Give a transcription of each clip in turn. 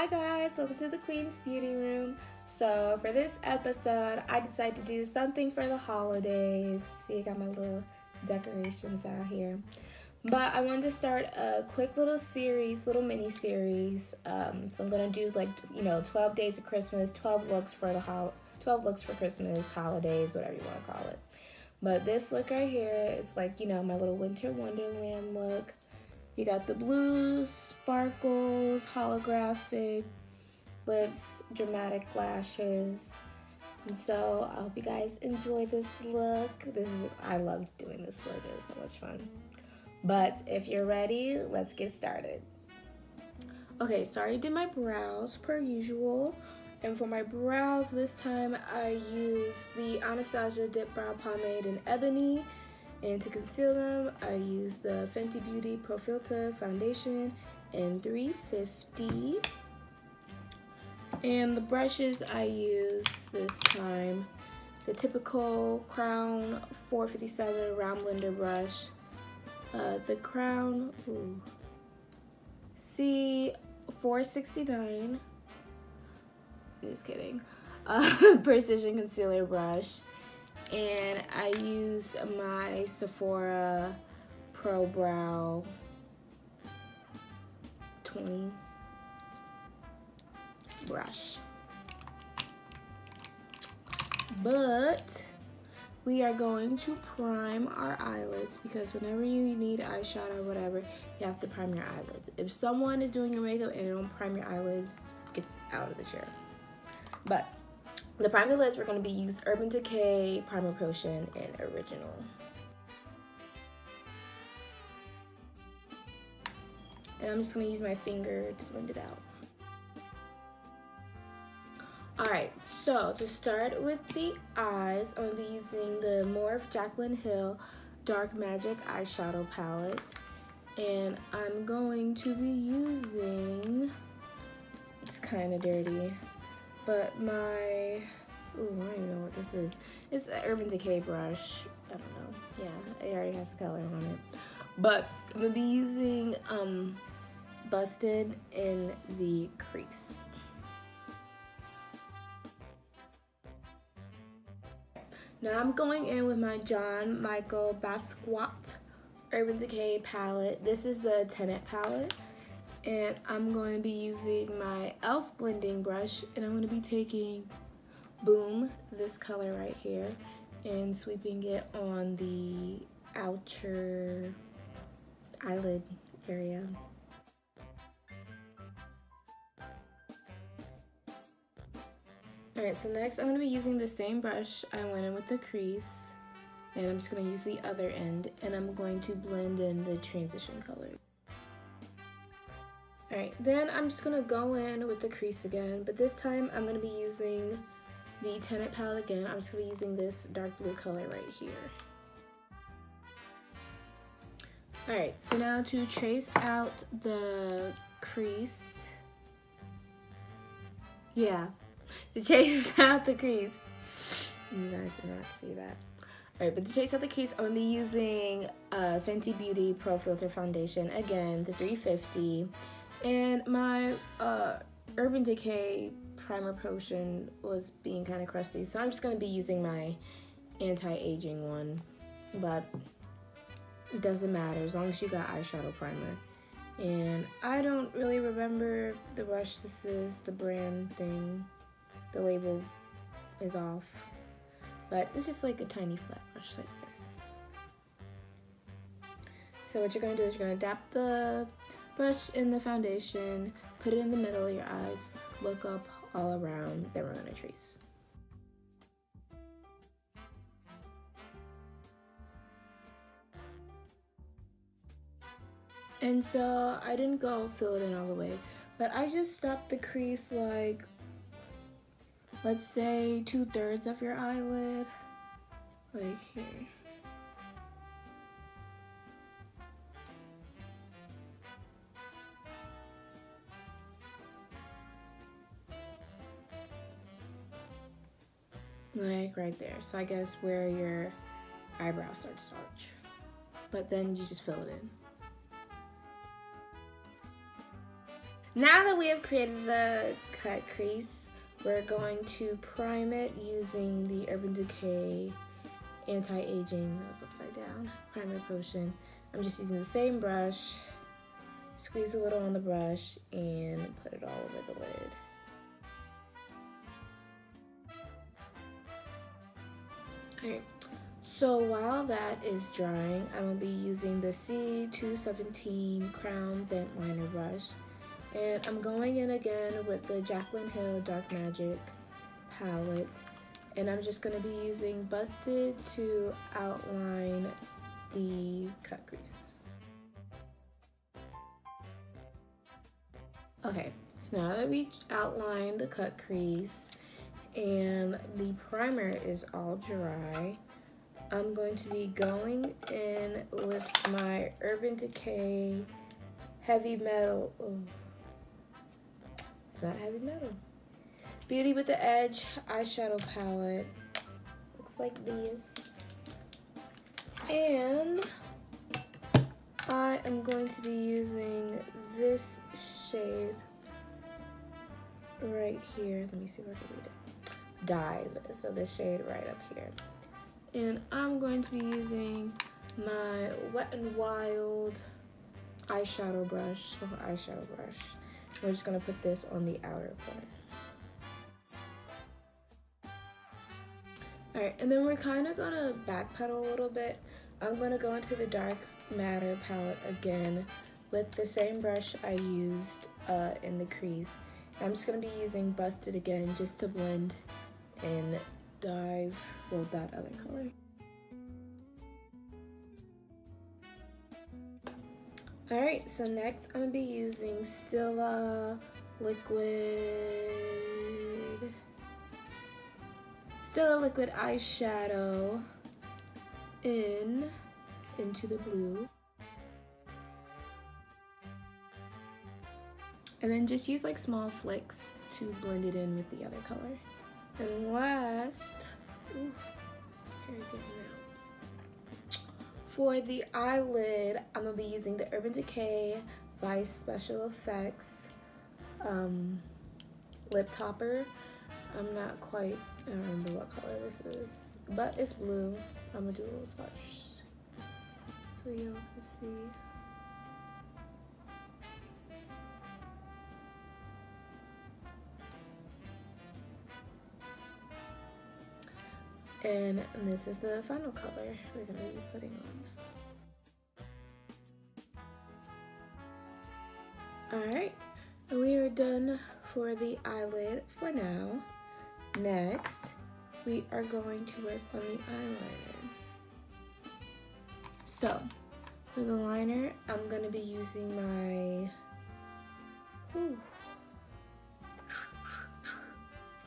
Hi guys, welcome to the Queen's Beauty Room. So for this episode, I decided to do something for the holidays. See, I got my little decorations out here. But I wanted to start a quick little series, little mini series. So I'm gonna do 12 days of Christmas, 12 looks for 12 looks for Christmas, holidays, whatever you want to call it. But this look right here, it's my little winter wonderland look. You got the blues, sparkles, holographic lips, dramatic lashes. And so I hope you guys enjoy this look. I love doing this look. It's so much fun. But if you're ready, let's get started. Okay, so I already did my brows per usual. And for my brows this time, I used the Anastasia Dip Brow Pomade in Ebony. And to conceal them, I used the Fenty Beauty Pro Filt'r Foundation in 350. And the brushes I used this time, the typical Crown 457 round blender brush, the Crown C469, just kidding, precision concealer brush. And I use my Sephora Pro Brow 20 brush. But we are going to prime our eyelids because whenever you need eyeshadow or whatever, you have to prime your eyelids. If someone is doing your makeup and they don't prime your eyelids, get out of the chair. But the primer lids we're going to be using Urban Decay Primer Potion in Original. And I'm just going to use my finger to blend it out. Alright, so to start with the eyes, I'm going to be using the Morphe Jaclyn Hill Dark Magic Eyeshadow Palette. And I'm going to be using, it's kind of dirty, but I don't even know what this is. It's an Urban Decay brush. I don't know. Yeah, it already has the color on it. But I'm going to be using Busted in the crease. Now I'm going in with my John Michael Basquiat Urban Decay palette. This is the Tenet palette. And I'm going to be using my e.l.f. blending brush, and I'm going to be taking Boom, this color right here, and sweeping it on the outer eyelid area. Alright, so next I'm going to be using the same brush I went in with the crease, and I'm just going to use the other end, and I'm going to blend in the transition color. Alright, then I'm just going to go in with the crease again, but this time I'm going to be using the Tenet palette again. I'm just going to be using this dark blue color right here. Alright, so now to trace out the crease. Yeah, to trace out the crease. You guys did not see that. Alright, but to trace out the crease, I'm going to be using Fenty Beauty Pro Filt'r Foundation, again, the 350. And my Urban Decay Primer Potion was being kind of crusty, so I'm just going to be using my anti-aging one. But it doesn't matter as long as you got eyeshadow primer. And I don't really remember the brush this is, the brand thing. The label is off. But it's just like a tiny flat brush like this. So what you're going to do is you're going to dap the brush in the foundation, put it in the middle of your eyes, look up all around, then we're going to trace. And so I didn't go fill it in all the way, but I just stopped the crease like, let's say 2/3 of your eyelid, like here. Like right there. So I guess where your eyebrow starts to arch. But then you just fill it in. Now that we have created the cut crease, we're going to prime it using the Urban Decay Anti-Aging, that was upside down, primer potion. I'm just using the same brush, squeeze a little on the brush, and put it all over the lid. Alright, so while that is drying, I'm going to be using the C217 Crown Bent Liner brush. And I'm going in again with the Jaclyn Hill Dark Magic palette. And I'm just going to be using Busted to outline the cut crease. Okay, so now that we outlined the cut crease and the primer is all dry, I'm going to be going in with my Urban Decay Heavy Metal. Oh, it's not Heavy Metal. Beauty with the Edge eyeshadow palette. Looks like this. And I am going to be using this shade right here. Let me see if I can read it. Dive. So this shade right up here. And I'm going to be using my Wet n Wild eyeshadow brush. We're just gonna put this on the outer corner. Alright, and then we're kind of gonna backpedal a little bit. I'm gonna go into the Dark Matter palette again with the same brush I used in the crease. I'm just gonna be using Busted again just to blend and dive with that other color. Alright, so next I'm gonna be using Stila liquid eyeshadow into the blue. And then just use like small flicks to blend it in with the other color. And last, very good now. For the eyelid, I'm gonna be using the Urban Decay Vice Special Effects lip topper. I don't remember what color this is, but it's blue. I'm gonna do a little swatch so y'all can see. And this is the final color we're gonna be putting on. Alright, we are done for the eyelid for now. Next, we are going to work on the eyeliner. So, for the liner, I'm gonna be using my, I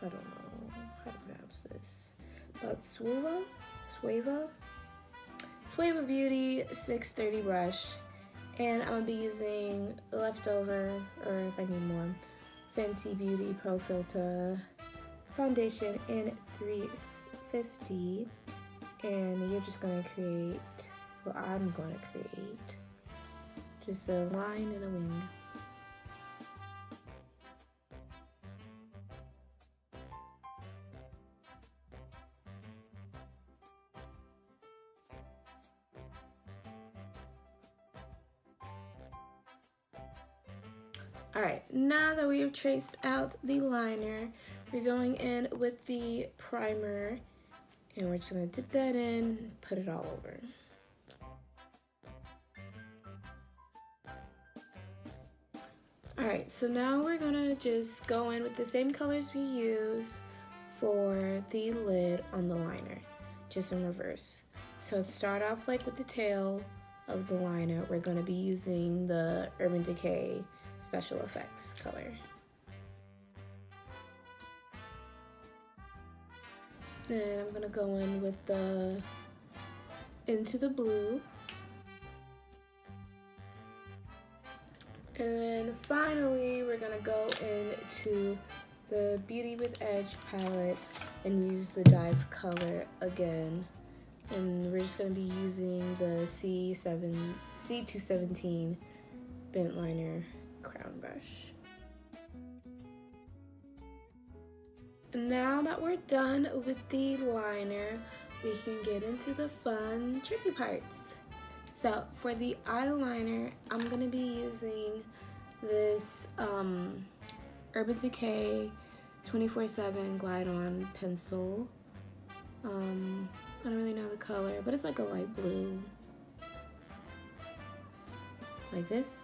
don't know how to pronounce this. But Suava Beauty 630 brush, and I'm gonna be using leftover, or if I need more, Fenty Beauty Pro Filt'r foundation in 350, and you're just gonna create, well, I'm gonna create just a line and a wing. Alright, now that we have traced out the liner, we're going in with the primer, and we're just going to dip that in, put it all over. Alright, so now we're going to just go in with the same colors we used for the lid on the liner, just in reverse. So to start off like with the tail of the liner, we're going to be using the Urban Decay Special Effects color. Then I'm gonna go in with the into the blue. And then finally we're gonna go into the Beauty with Edge palette and use the Dive color again. And we're just gonna be using the C217 Bent Liner Crown brush. now that we're done with the liner, we can get into the fun, tricky parts. So for the eyeliner, I'm gonna be using this Urban Decay 24/7 Glide On pencil. I don't really know the color, but it's like a light blue, like this.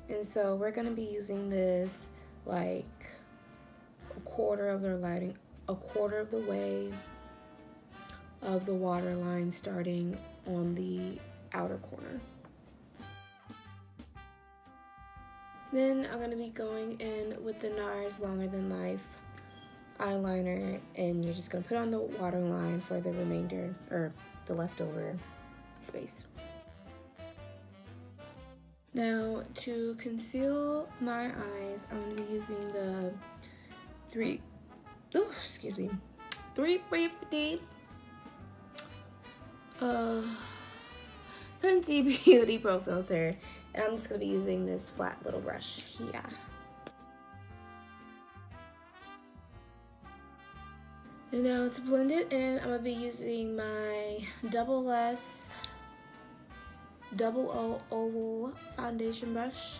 And so we're gonna be using this like a quarter of the way of the waterline, starting on the outer corner. Then I'm gonna be going in with the NARS Longer Than Life eyeliner, and you're just gonna put on the waterline for the remainder, or the leftover space. Now, to conceal my eyes, I'm going to be using the 350 Fenty Beauty Pro Filter, and I'm just going to be using this flat little brush here. And now to blend it in, I'm going to be using my Double O oval foundation brush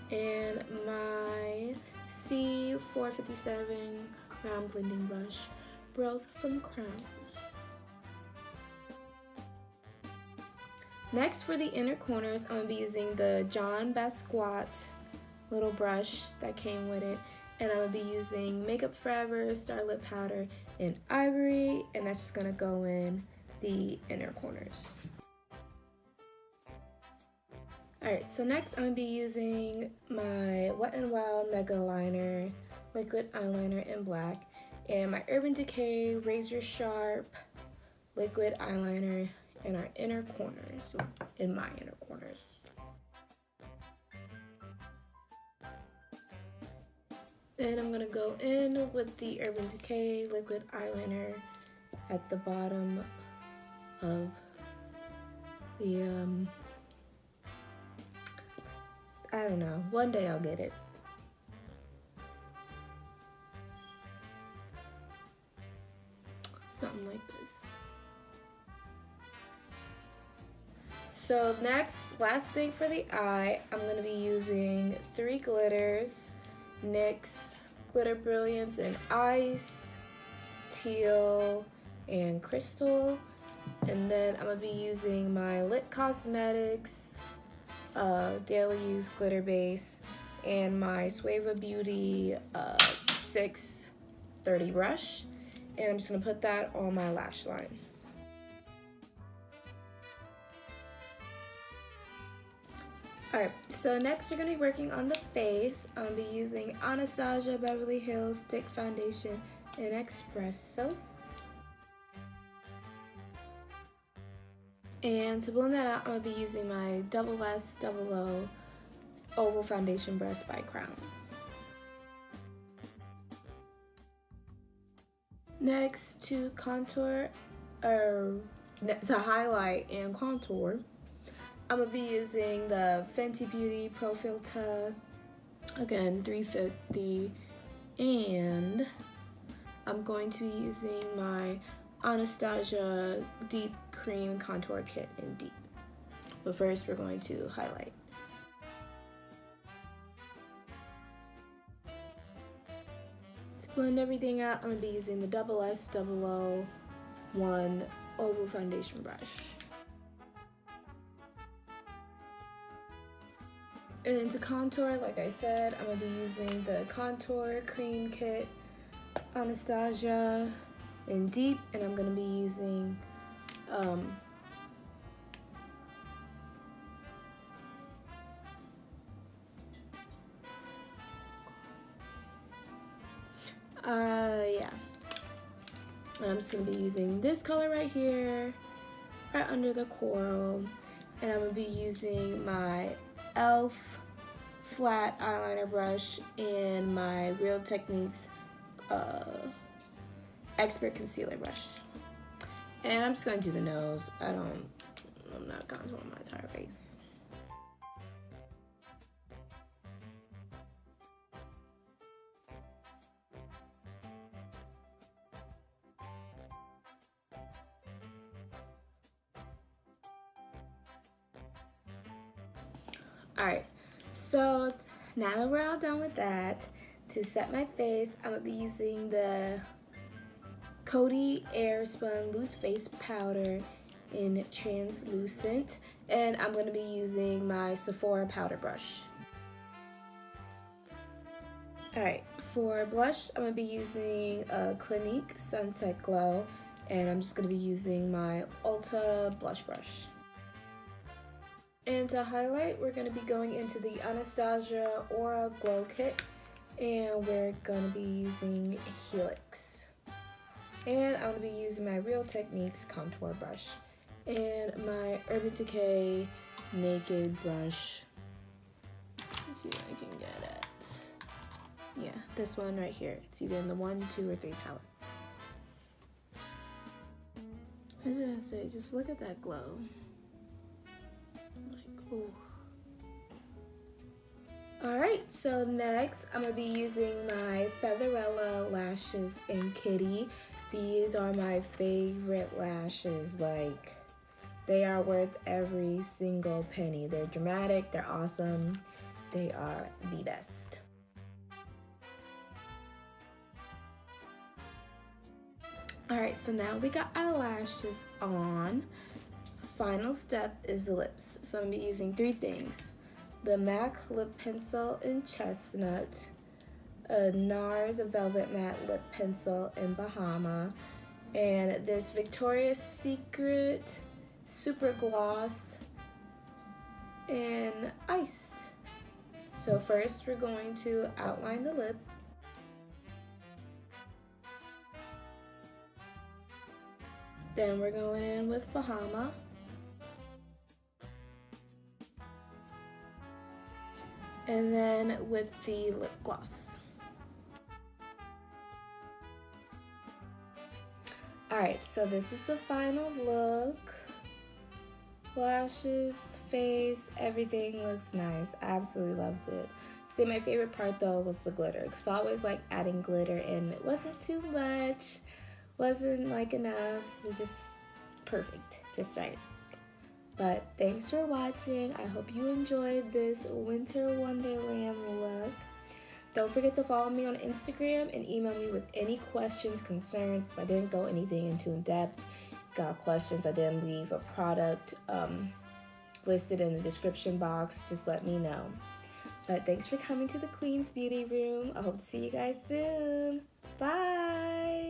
and my C457 round blending brush, both from Crown. Next, for the inner corners, I'm going to be using the John Basquiat little brush that came with it, and I'm going to be using Makeup Forever Star Lip Powder in Ivory, and that's just going to go in the inner corners. Alright, so next I'm going to be using my Wet n Wild megaliner liquid eyeliner in black, and my Urban Decay Razor Sharp liquid eyeliner in our inner corners, in my inner corners. Then I'm going to go in with the Urban Decay liquid eyeliner at the bottom of the I don't know, one day I'll get it. Something like this. So next, last thing for the eye, I'm going to be using 3 glitters. NYX Glitter Brilliance in Ice, Teal, and Crystal. And then I'm going to be using my Lit Cosmetics Daily Use Glitter Base and my Sueva Beauty 630 brush, and I'm just going to put that on my lash line. Alright, so next we're going to be working on the face. I'm going to be using Anastasia Beverly Hills Stick Foundation in Espresso. And to blend that out, I'm going to be using my S/O Oval Foundation Brush by Crown. Next, to contour, or to highlight and contour, I'm going to be using the Fenty Beauty Pro Filt'r, again 350, and I'm going to be using my Anastasia Deep Cream Contour Kit in Deep. But first, we're going to highlight. To blend everything out, I'm going to be using the S/O Oval Foundation Brush. And then to contour, like I said, I'm going to be using the Contour Cream Kit Anastasia in Deep, and I'm going to be using I'm just going to be using this color right here, right under the coral, and I'm going to be using my e.l.f. flat eyeliner brush and my Real Techniques Expert Concealer brush. And I'm just going to do the nose. I'm not contouring my entire face. Alright, so now that we're all done with that, to set my face, I'm going to be using the Coty Airspun Loose Face Powder in Translucent, and I'm going to be using my Sephora powder brush. Alright, for blush, I'm going to be using a Clinique Sunset Glow, and I'm just going to be using my Ulta blush brush. And to highlight, we're going to be going into the Anastasia Aura Glow Kit, and we're going to be using Helix. And I'm going to be using my Real Techniques contour brush and my Urban Decay Naked brush. Let's see what I can get at. Yeah, this one right here. It's either in the 1, 2, or 3 palette. I was gonna say, just look at that glow. Like, ooh. Alright, so next I'm gonna be using my Featherella lashes in Kitty. These are my favorite lashes. Like, they are worth every single penny. They're dramatic, they're awesome, they are the best. Alright, so now we got our lashes on. Final step is the lips. So I'm going to be using 3 things. The MAC Lip Pencil in Chestnut, a NARS Velvet Matte Lip Pencil in Bahama, and this Victoria's Secret Super Gloss in Iced. So first we're going to outline the lip. Then we're going in with Bahama. And then with the lip gloss. Alright, so this is the final look. Lashes, face, everything looks nice. I absolutely loved it. See, my favorite part though was the glitter, because I always like adding glitter and it wasn't too much. Wasn't like enough. It was just perfect, just right. But thanks for watching. I hope you enjoyed this winter wonderland look. Don't forget to follow me on Instagram and email me with any questions, concerns. If I didn't go anything into in depth, got questions, I didn't leave a product listed in the description box, just let me know. But thanks for coming to the Queen's Beauty Room. I hope to see you guys soon. Bye.